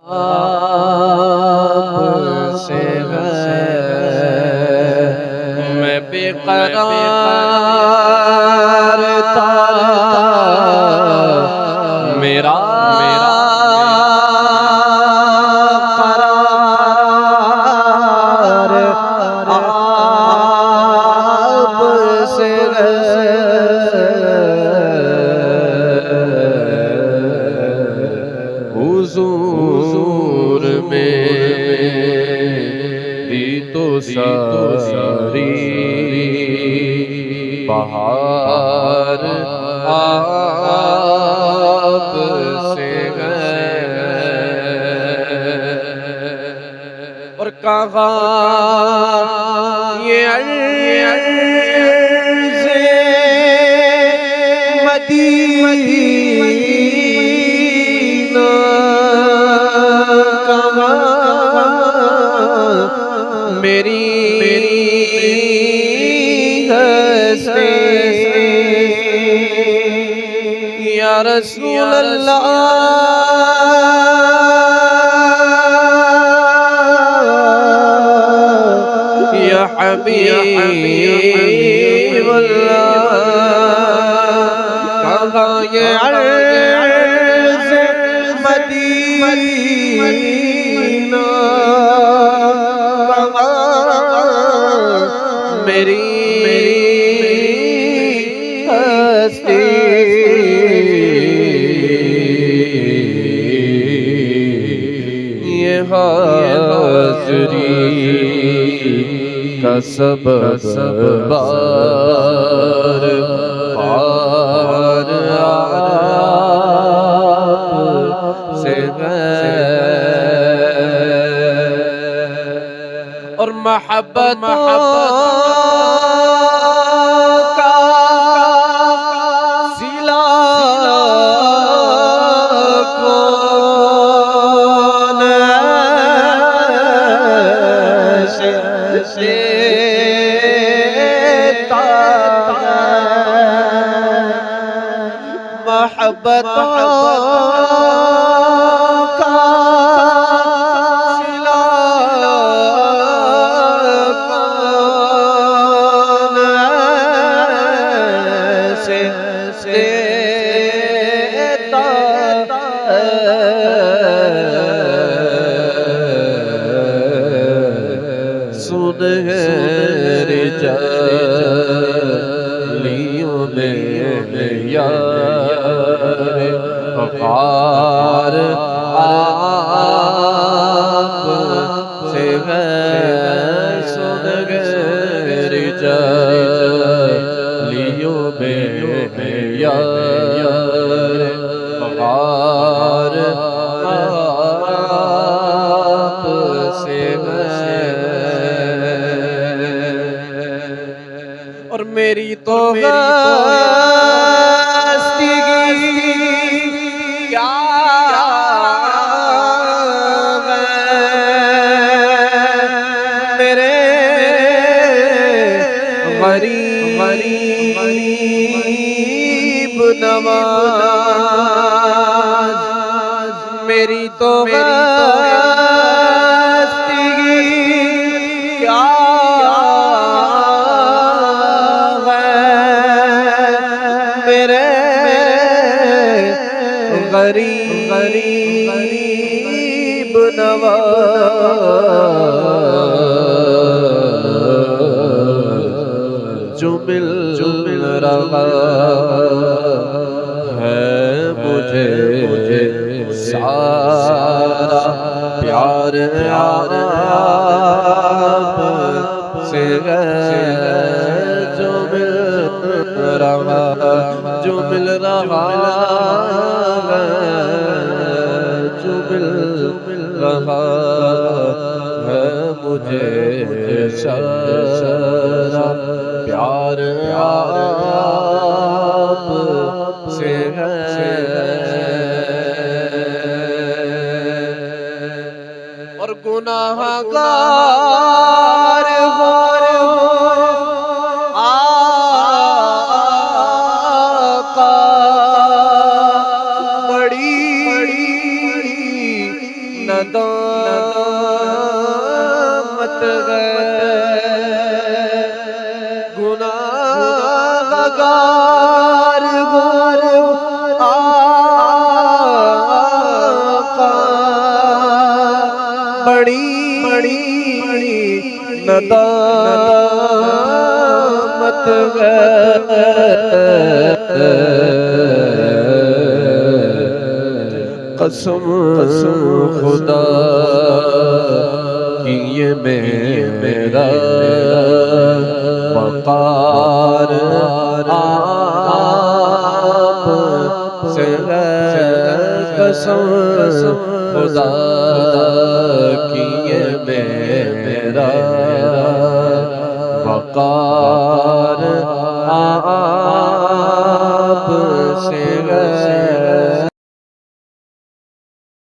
आपसे है मैं बेकरार था, मेरा करार आपसे है। हुजूर मेरी तो सारी बहार आपसे है। और कहा ये अर्ज़े मदीना कहा मेरी हस्ती या रसूल अल्लाह या हबीब अल्लाह कहा ये अर्ज़ मदीना कहा मेरी हस्ती ये हाज़री का सबब बार बार आपसे है। और मोहब्बत का सिला कौन देता है। मोहब्बत का सिला कौन से देता है। सुनहरे जलियों में यार ग़ार आपसे है। सुनहरे जलियों में यार ग़ार आपसे है। और मेरी तो हस्ती क्या है मेरे गरीब नवाज। मेरी तो हस्ती क्या गरीब नवाज जो मिल रहा है मुझे सारा प्यार आपसे है। जो मिल रहा जो मिल रहा जो मिल रहा है मुझे सारा प्यार आपसे है। और गुनाहगार हो नदामत गुनाहगार हो आका बड़ी नदामत कसम खुदा की ये मेरा वक़ार आप से कसम खुदा की ये मेरा वक़ार